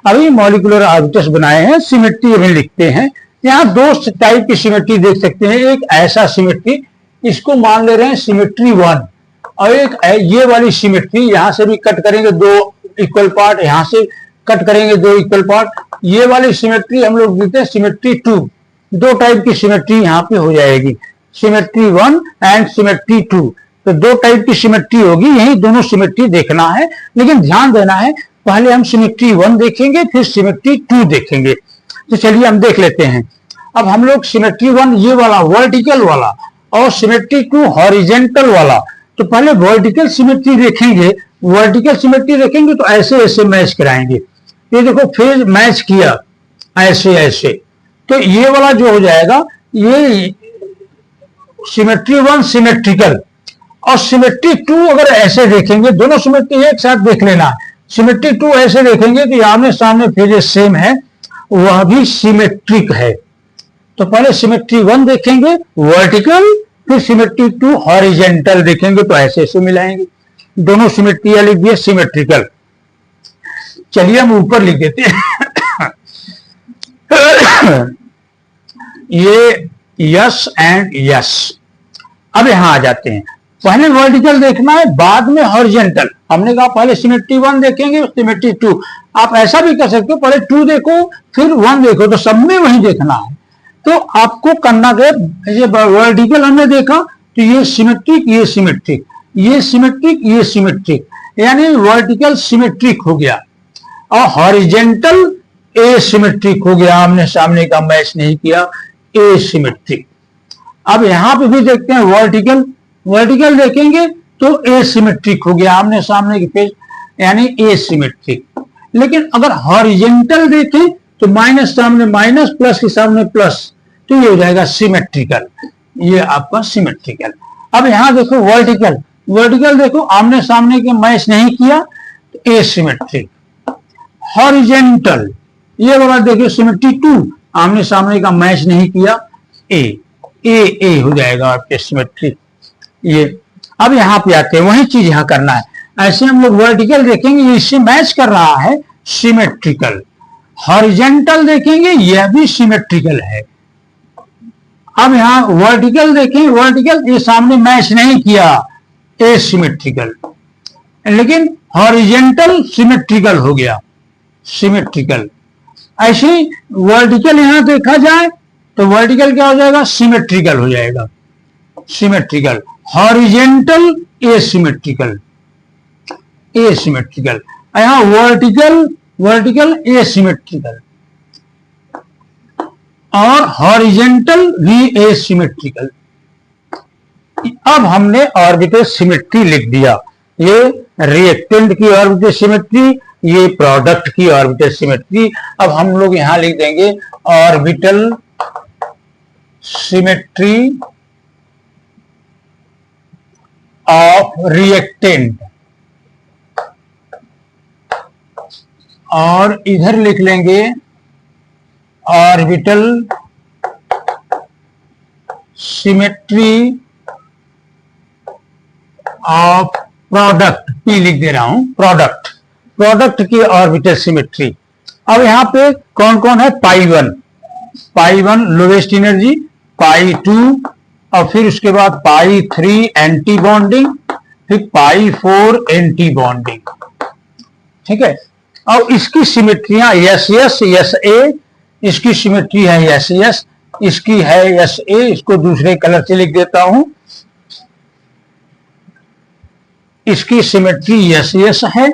अभी मॉलिक्यूलर ऑर्बिटल्स बनाए हैं, सिमेट्री अभी लिखते हैं। यहाँ दो टाइप की सिमेट्री देख सकते हैं, एक ऐसा सिमेट्री, इसको मान ले रहे हैं सिमेट्री 1, और एक ये वाली सिमेट्री, यहां से भी कट करेंगे दो इक्वल पार्ट, यहां से कट करेंगे दो इक्वल पार्ट, ये वाली सिमेट्री हम लोग लिखते हैं सिमेट्री 2। दो टाइप की सिमेट्री यहाँ पे हो जाएगी, सिमेट्री 1 एंड सिमेट्री 2। तो दो टाइप की सिमेट्री होगी, यही दोनों सिमेट्री देखना है, लेकिन ध्यान देना है पहले हम सिमेट्री 1 देखेंगे फिर सिमेट्री 2 देखेंगे। तो चलिए हम देख लेते हैं। अब हम लोग सिमेट्री 1 ये वाला वर्टिकल वाला और सिमेट्री 2 हॉरिजेंटल वाला, तो पहले वर्टिकल सिमेट्री देखेंगे, वर्टिकल सिमेट्री देखेंगे तो ऐसे ऐसे मैच कराएंगे, ये देखो फिर मैच किया ऐसे ऐसे, तो ये वाला जो हो जाएगा ये सिमेट्री 1 सिमेट्रिकल, और सिमेट्री 2 अगर ऐसे देखेंगे, दोनों सिमेट्री एक साथ देख लेना, सिमेट्री 2 ऐसे देखेंगे कि आमने सामने फेजेस सेम है, वह भी सिमेट्रिक है। तो पहले सिमेट्री 1 देखेंगे वर्टिकल, फिर सिमेट्री 2 हॉरिजेंटल देखेंगे, तो ऐसे ऐसे मिलाएंगे, दोनों सिमेट्री लिख दिए सिमेट्रिकल। चलिए हम ऊपर लिख देते हैं ये यस एंड यस। अब यहां आ जाते हैं, पहले वर्टिकल देखना है बाद में हॉरिजेंटल, हमने कहा पहले सिमेट्री 1 देखेंगे सिमेट्री 2, आप ऐसा भी कर सकते हो पहले 2 देखो फिर 1 देखो, तो सब में वही देखना है। तो आपको करना है, ये वर्टिकल हमने देखा तो ये सिमेट्रिक ये सिमेट्रिक, ये सिमेट्रिक ये सिमेट्रिक, यानी वर्टिकल सिमेट्रिक हो गया और हॉरिजेंटल एसिमेट्रिक हो गया, आमने सामने का मैच नहीं किया, एसिमेट्रिक। अब यहां पे भी देखते हैं वर्टिकल, वर्टिकल देखेंगे तो एसिमेट्रिक हो गया, आमने सामने के फेस यानी एसिमेट्रिक। लेकिन अगर हॉरिजेंटल देखें तो माइनस सामने माइनस प्लस के सामने प्लस, तो ये हो जाएगा सिमेट्रिकल, ये आपका सिमेट्रिकल। अब यहां देखो वर्टिकल, वर्टिकल देखो आमने सामने के मैच नहीं किया तो एसिमेट्रिक। हॉरिजेंटल ये वाला देखिए सिमेट्री 2 आमने सामने का मैच नहीं किया, ए हो जाएगा आपके सिमेट्रिक ये। अब यहां पे आते हैं, वही चीज यहां करना है, ऐसे हम लोग वर्टिकल देखेंगे ये इससे मैच कर रहा है सिमेट्रिकल, हॉरिजेंटल देखेंगे यह भी सिमेट्रिकल है। अब यहां वर्टिकल देखें, वर्टिकल ये सामने मैच नहीं किया, एसिमेट्रिकल, लेकिन हॉरिजेंटल सिमेट्रिकल हो गया, सिमेट्रिकल। ऐसे वर्टिकल यहां देखा जाए तो वर्टिकल क्या हो जाएगा, सिमेट्रिकल हो जाएगा, सिमेट्रिकल। Horizontal asymmetrical, asymmetrical. यहां वर्टिकल, वर्टिकल एसिमेट्रिकल और हॉरिजेंटल भी एसिमेट्रिकल। अब हमने ऑर्बिटल सिमेट्री लिख दिया, ये रिएक्टेंट की ऑर्बिटल सिमेट्री, ये प्रोडक्ट की ऑर्बिटल सिमेट्री। अब हम लोग यहां लिख देंगे ऑर्बिटल सिमेट्री ऑफ रिएक्टेंट, और इधर लिख लेंगे orbital symmetry of product, P लिख दे रहा हूं, प्रोडक्ट की ऑर्बिटल सिमेट्री। अब यहां पे कौन कौन है, पाई वन लोवेस्ट एनर्जी, पाई 2 और फिर उसके बाद पाई 3 एंटी बॉन्डिंग, फिर पाई 4 एंटी बॉन्डिंग। ठीक है, और इसकी सिमेट्रियां यस ए, इसकी सिमेट्री है यस, इसकी है यस ए, इसको दूसरे कलर से लिख देता हूं, इसकी सिमेट्री यस है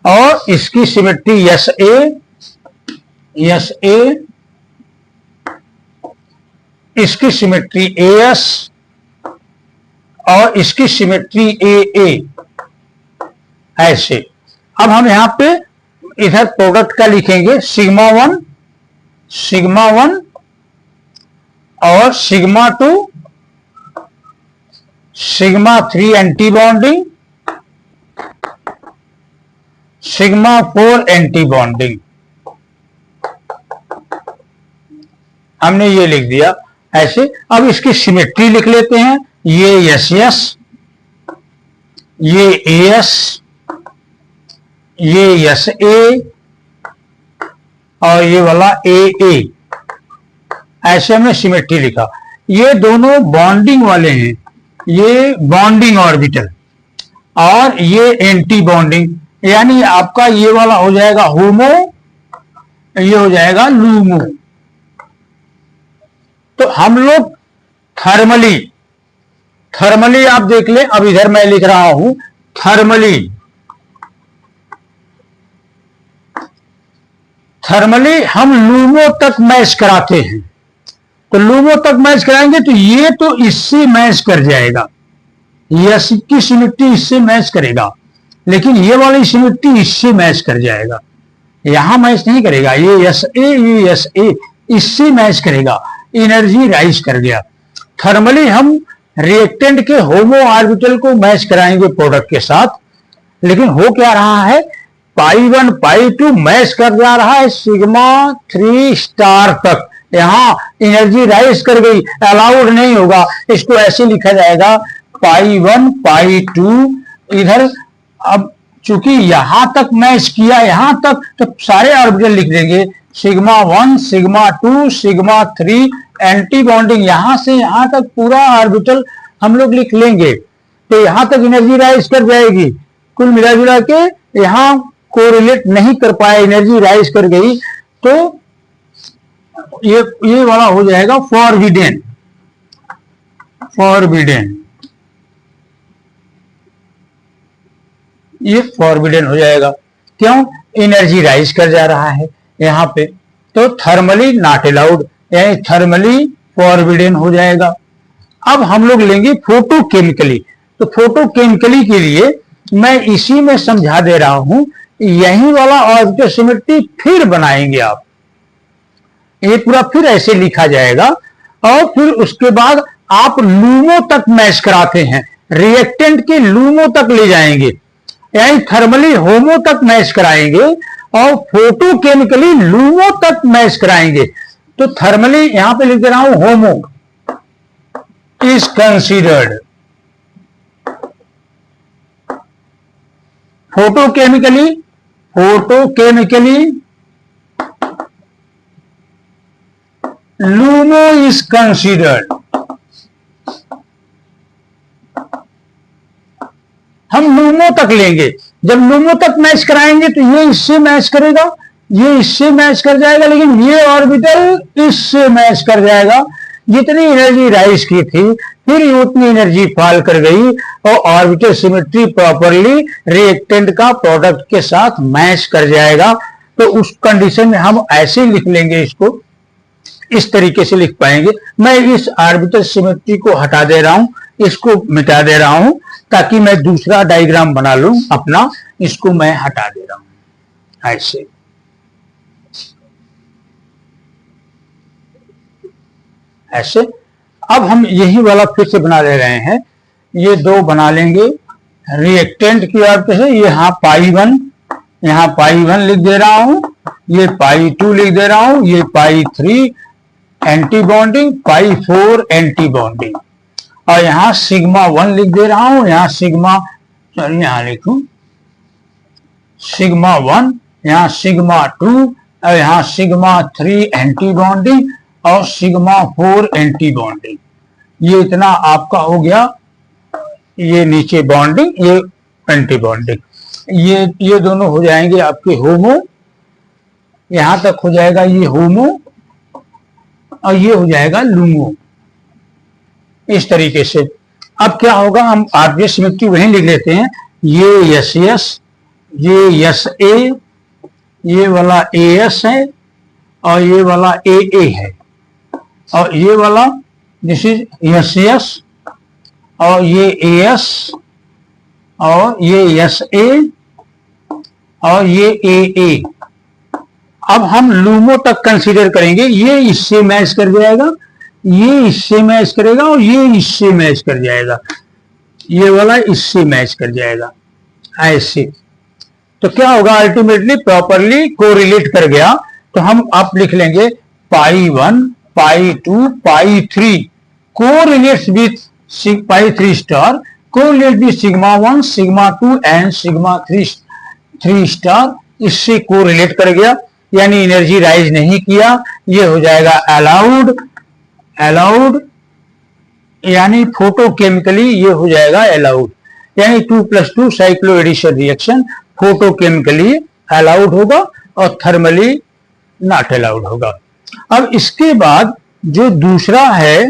और इसकी सिमेट्री यस ए, इसकी सिमेट्री एस और इसकी सिमेट्री ए। ऐसे अब हम यहां पे इधर प्रोडक्ट का लिखेंगे सिग्मा वन और sigma 2, sigma 3 anti bonding, sigma 4 anti bonding. हमने ये लिख दिया ऐसे। अब इसकी सिमेट्री लिख लेते हैं, ये यस, ये एस, ये यस ए और ये वाला ए। ऐसे हमने सिमेट्री लिखा। ये दोनों बॉन्डिंग वाले हैं, ये बॉन्डिंग ऑर्बिटल और ये एंटी बॉन्डिंग, यानी आपका ये वाला हो जाएगा होमो, ये हो जाएगा लूमो। तो हम लोग थर्मली आप देख लें, अब इधर मैं लिख रहा हूं थर्मली हम लूमो तक मैच कराते हैं। तो लूमो तक मैच कराएंगे तो ये तो इससे मैच कर जाएगा, यस की सिमेट्री इससे मैच करेगा, लेकिन ये वाली सिमेट्री इससे मैच कर जाएगा, यहां मैच नहीं करेगा। ये यस ए इससे मैच करेगा, एनर्जी राइज कर गया। थर्मली हम रिएक्टेंट के होमो ऑर्बिटल को मैच कराएंगे प्रोडक्ट के साथ, लेकिन हो क्या रहा है, पाई 1 पाई 2 मैच कर जा रहा है सिग्मा 3 स्टार तक, यहां एनर्जी राइज कर गई, अलाउड नहीं होगा। इसको ऐसे लिखा जाएगा पाई 1 पाई 2 इधर। अब चूंकि यहां तक मैच किया, यहां तक, तो सारे ऑर्बिटल लिख देंगे sigma 1 sigma 2 sigma 3 anti bonding, यहां से यहां तक पूरा ऑर्बिटल हम लोग लिख लेंगे। तो यहां तक एनर्जी राइज कर जाएगी, कुल मिला जुला के यहां कोरिलेट नहीं कर पाए, एनर्जी राइज कर गई, तो ये वाला हो जाएगा फॉरबिडेन। ये फॉरबिडेन हो जाएगा, क्यों, एनर्जी राइज कर जा रहा है यहां पे। तो थर्मली नॉट अलाउड, यानी थर्मली फॉरबिडेन हो जाएगा। अब हम लोग लेंगे फोटोकेमिकली। तो फोटोकेमिकली के लिए मैं इसी में समझा दे रहा हूं, यही वाला ऑर्बिटल सिमेट्री फिर बनाएंगे आप, ये पूरा फिर ऐसे लिखा जाएगा और फिर उसके बाद आप लूमो तक मैच कराते हैं, रिएक्टेंट के लूमो तक ले जाएंगे, यानी थर्मली होमो तक मैच कराएंगे और फोटोकेमिकली लूमो तक मैच कराएंगे। तो थर्मली यहां पे लिख दे रहा हूं HOMO is considered, photochemically LUMO is considered. हम लूमो तक लेंगे, जब लूमो तक मैच कराएंगे तो ये इससे मैच करेगा, ये इससे मैच कर जाएगा, लेकिन ये ऑर्बिटल इससे मैच कर जाएगा। जितनी एनर्जी राइज की थी फिर उतनी एनर्जी फॉल कर गई और ऑर्बिटल सिमेट्री प्रॉपरली रिएक्टेंट का प्रोडक्ट के साथ मैच कर जाएगा। तो उस कंडीशन में हम ऐसे लिख लेंगे, इसको इस तरीके से लिख पाएंगे। मैं इस ऑर्बिटल सिमेट्री को हटा दे रहा हूं, इसको मिटा दे रहा हूं ताकि मैं दूसरा डायग्राम बना लूं अपना, इसको मैं हटा दे रहा हूं ऐसे। अब हम यही वाला फिर से बना ले रहे हैं, ये दो बना लेंगे रिएक्टेंट की ओर से। यहाँ पाई 1 लिख दे रहा हूं, ये पाई 2 लिख दे रहा हूं, ये पाई 3 एंटी बॉन्डिंग, पाई 4 एंटी बॉन्डिंग। और यहां सिग्मा 1 लिख दे रहा हूं, यहां सिग्मा, सॉरी यहां लिखूं सिग्मा 1, यहां सिग्मा 2 और यहां सिग्मा 3 एंटी बॉन्डिंग और सिग्मा 4 एंटी बॉन्डिंग। ये इतना आपका हो गया, ये नीचे बॉन्डिंग, ये एंटी बॉन्डिंग, ये दोनों हो जाएंगे आपके होमो, यहां तक हो जाएगा ये होमो और ये हो जाएगा लूमो, इस तरीके से। अब क्या होगा, हम आरबीएस सिमेट्री वहीं लिख लेते हैं, ये एस एस, ये एस ए, ये वाला ए एस है और ये वाला ए ए है, और ये वाला दिस इज एस एस और ये ए एस और ये एस ए और ये ए ए। अब हम लूमो तक कंसीडर करेंगे, ये इससे मैच कर जाएगा, ये इससे मैच करेगा और ये इससे मैच कर जाएगा, ये वाला इससे मैच कर जाएगा, ऐसे। तो क्या होगा, अल्टीमेटली प्रॉपरली कोरिलेट कर गया। तो हम आप लिख लेंगे पाई 1, पाई 2, पाई 3 correlates with pi 3 star, correlate with sigma 1, sigma 2 and sigma 3 star, इससे कोरिलेट कर गया, यानी एनर्जी राइज नहीं किया। ये हो जाएगा अलाउड, अलाउड यानी फोटोकेमिकली ये हो जाएगा अलाउड, यानी 2+2 cyclo addition reaction photochemically allowed होगा और थर्मली नॉट अलाउड होगा। अब इसके बाद जो दूसरा है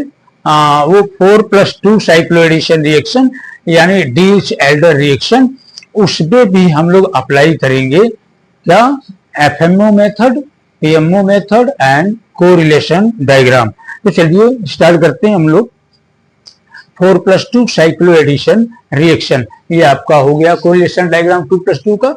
वो 4+2 साइक्लो एडिशन रिएक्शन यानी डिल्च-एल्डर रिएक्शन, उसपे भी हम लोग अप्लाई करेंगे क्या, FMO method, PMO method and correlation diagram. तो चलिए स्टार्ट करते हैं हम लोग। 4+2 साइक्लो एडिशन रिएक्शन, ये आपका हो गया कोरिलेशन डायग्राम 2+2 का।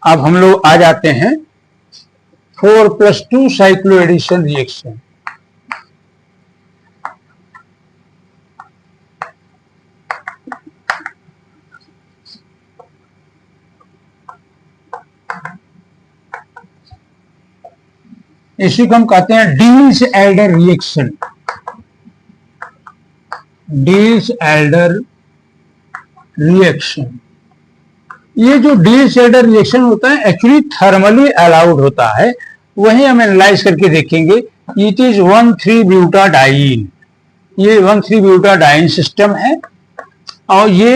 अब हम लोग आ जाते हैं 4+2 साइक्लो एडिशन रिएक्शन। इसी को हम कहते हैं डिल्च-एल्डर रिएक्शन, डिल्च-एल्डर रिएक्शन। ये जो डिल्च-एल्डर रिएक्शन होता है एक्चुअली थर्मली अलाउड होता है, वही हम एनालाइज करके देखेंगे। इट इज 1,3-ब्यूटाडाइन, ये 1,3-ब्यूटाडाइन सिस्टम है और ये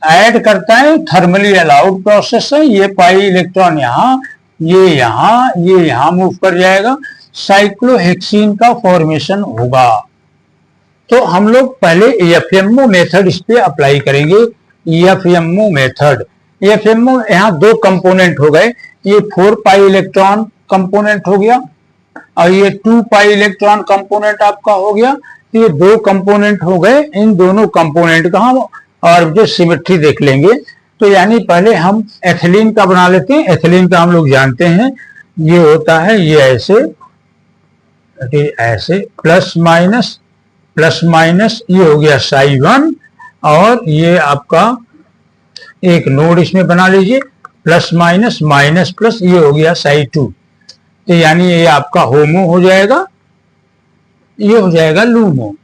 ऐड करता है, थर्मली अलाउड प्रोसेस है। ये पाई इलेक्ट्रॉन यहाँ, ये यहाँ मूव कर जाएगा, साइक्लोहेक्सीन का फॉर्मेशन होगा। तो हम लोग पहले एफएमओ मेथड इस पे अप्लाई करेंगे। एफएमओ मेथड, एफएमओ यहाँ दो कंपोनेंट हो गए, ये 4 पाई इलेक्ट्रॉन कंपोनेंट हो गया और ये 2 पाई इलेक्ट्रॉन कंपोनेंट आपका हो गया। तो ये दो कंपोनेंट हो गए, इन दोनों कंपोनेंट का हम और जो सिमेट्री देख लेंगे। तो यानी पहले हम एथिलीन का बना लेते हैं। एथिलीन का हम लोग जानते हैं, ये होता है ये ऐसे प्लस माइनस, ये हो गया साई 1 और ये आपका एक नोड इसमें बना लीजिए, प्लस माइनस माइनस प्लस, ये हो गया साई 2। तो यानी ये आपका होमो हो जाएगा, ये हो जाएगा लूमो,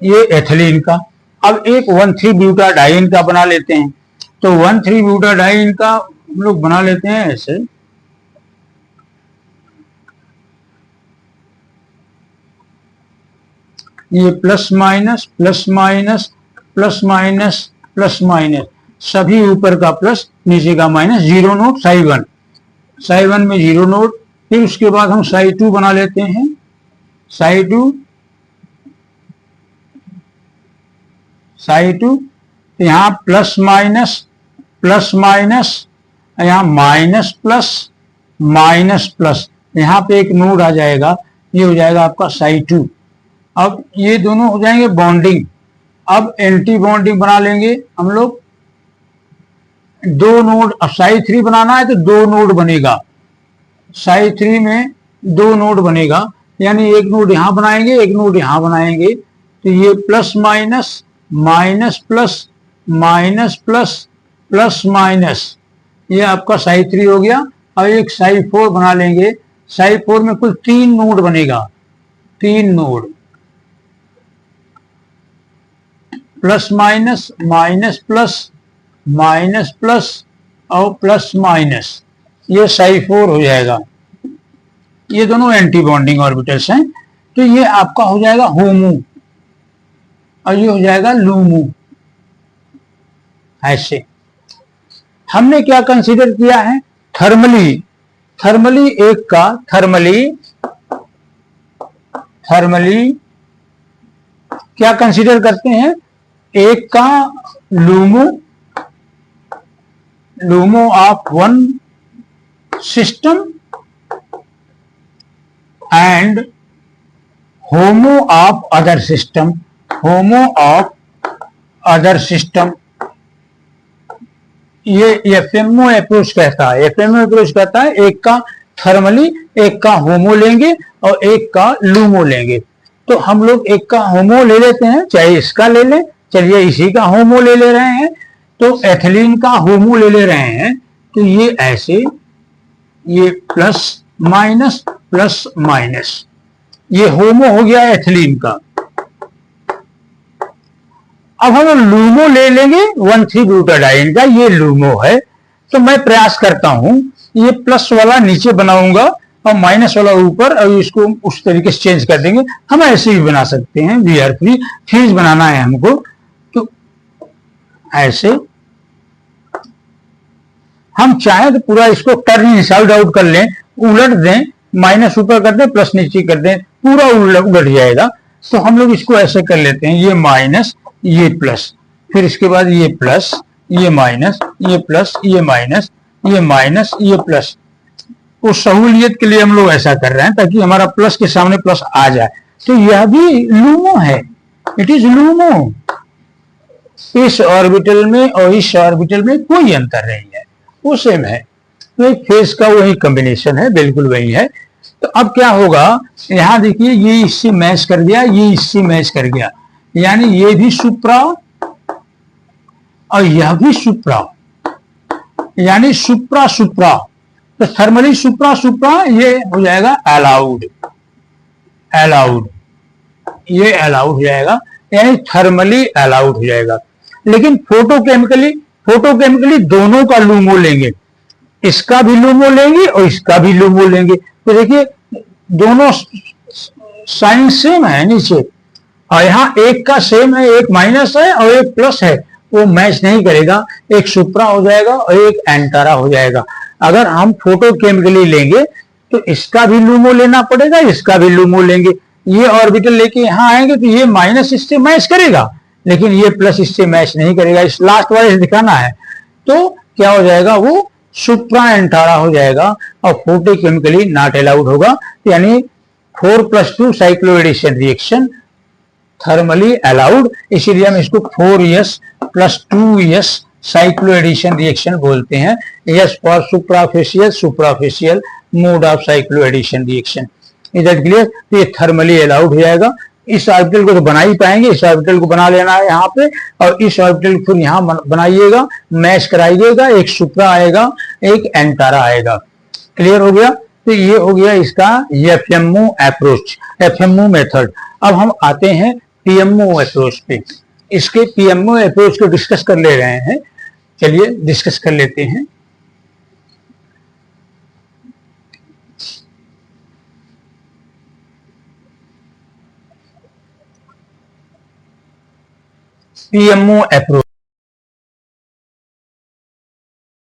ये एथिलीन का। अब एक 1,3-ब्यूटाडाइन का बना लेते हैं। तो 1,3-ब्यूटाडाइन का हम लोग बना लेते हैं ऐसे, ये plus minus plus minus plus minus plus minus, सभी ऊपर का प्लस नीचे का माइनस, 0 नोड साई 1, साई 1 में 0 नोड। फिर उसके बाद हम साई 2 बना लेते हैं, साई 2, यहाँ प्लस माइनस, यहाँ माइनस प्लस, यहाँ पे एक नोड आ जाएगा, ये हो जाएगा आपका साई 2। अब ये दोनों हो जाएंगे बॉन्डिंग। अब एंटी बॉन्डिंग बना लेंगे हम लोग, दो नोड, अब साई 3 बनाना है तो दो नोड बनेगा, साई 3 में दो नोड बनेगा, यानी एक नोड यहां बनाएंगे, एक नोड यहां बनाएंगे, तो ये plus minus minus plus minus plus plus minus, ये आपका साई 3 हो गया। और एक साई 4 बना लेंगे, साई 4 में कुल तीन नोड बनेगा, तीन node, plus minus minus plus minus plus और प्लस माइनस, ये साई 4 हो जाएगा। ये दोनों एंटी बॉन्डिंग ऑर्बिटल्स हैं, तो ये आपका हो जाएगा होमो और ये हो जाएगा लूमो। ऐसे हमने क्या कंसीडर किया है, थर्मली, थर्मली एक का, थर्मली थर्मली क्या कंसीडर करते हैं, एक का LUMO, LUMO of one system and homo of other system, homo of other system. ये एफएमओ अप्रोच कहता है, एफएमओ अप्रोच कहता है एक का थर्मली, एक का होमो लेंगे और एक का लूमो लेंगे। तो हम लोग एक का होमो ले लेते हैं, चाहे इसका ले लें, चलिए इसी का होमो ले ले रहे हैं, तो एथिलीन का होमो ले ले रहे हैं, तो ये ऐसे, ये प्लस माइनस प्लस माइनस, ये होमो हो गया एथिलीन का। अब हम लूमो ले लेंगे 1,3-ब्यूटाडाइन का, ये लूमो है, तो मैं प्रयास करता हूं ये प्लस वाला नीचे बनाऊंगा और माइनस वाला ऊपर, और इसको उस तरीके से चेंज कर देंगे। हम ऐसे भी बना सकते हैं, वी आर फ्री, फ्रीज बनाना है हमको, तो ऐसे हम चाहें तो पूरा इसको टर्न इनसाइड आउट कर लें, उलट दें, माइनस ऊपर कर दें प्लस नीचे कर दें, पूरा उलट जाएगा। तो हम लोग इसको ऐसे कर लेते हैं, ये माइनस ये प्लस, फिर इसके बाद ये प्लस ये माइनस ये प्लस ये माइनस ये माइनस ये प्लस। उस सहूलियत के लिए हम लोग ऐसा कर रहे हैं ताकि हमारा प्लस के सामने प्लस आ जाए। तो यह भी लूमो है, इट इज लूमो। इस ऑर्बिटल में और इस ऑर्बिटल में कोई अंतर नहीं है, वो सेम है, तो एक फेस का वही कॉम्बिनेशन है, बिल्कुल वही है। तो अब क्या होगा, यहां देखिए ये इससे मैच कर गया, ये इससे मैच कर गया, यानी ये भी सुप्रा और यह भी सुप्रा, यानी सुप्रा सुप्रा। तो थर्मली सुप्रा सुप्रा ये हो जाएगा अलाउड, अलाउड, ये अलाउड हो जाएगा, यानी थर्मली अलाउड हो जाएगा। लेकिन फोटोकेमिकली, फोटोकेमिकली दोनों का लूमो लेंगे, इसका भी लूमो लेंगे और इसका भी लूमो लेंगे, तो देखिए दोनों साइन सेम है नीचे, और यहाँ एक का सेम है, एक माइनस है और एक प्लस है, वो मैच नहीं करेगा, एक सुप्रा हो जाएगा और एक एंटारा हो जाएगा। अगर हम फोटोकेमिकली लेंगे तो इसका भी लूमो लेना पड़ेगा, इसका भी लूमो लेंगे, ये ऑर्बिटल लेके यहाँ आएंगे तो ये माइनस इससे मैच करेगा, लेकिन ये प्लस इससे मैच नहीं करेगा, इस लास्ट वाले से दिखाना है। तो क्या हो जाएगा, वो सुप्रा एंटारा हो जाएगा और फोटोकेमिकली नॉट अलाउड होगा, यानी 4+2 साइक्लोएडिशन रिएक्शन थर्मली अलाउड, इसीलिए हम इसको 4s+2s साइक्लोएडिशन रिएक्शन बोलते हैं। Yes for suprafacial, suprafacial mode of cycloaddition reaction. Is that clear? तो ये थर्मली अलाउड हो जाएगा। इस ऑर्बिटल को तो बना ही पाएंगे, इस ऑर्बिटल को बना लेना है यहाँ पे, और इस ऑर्बिटल को फिर यहाँ बनाइएगा, मैच कराइएगा, एक सुप्रा आएगा एक एंटारा आएगा। क्लियर हो गया? तो ये हो गया इसका एफएमओ अप्रोच, एफएमओ मेथड। अब हम आते हैं पीएमओ अप्रोच पे। इसके पीएमओ अप्रोच को डिस्कस कर ले रहे हैं, चलिए डिस्कस कर लेते हैं। PMO approach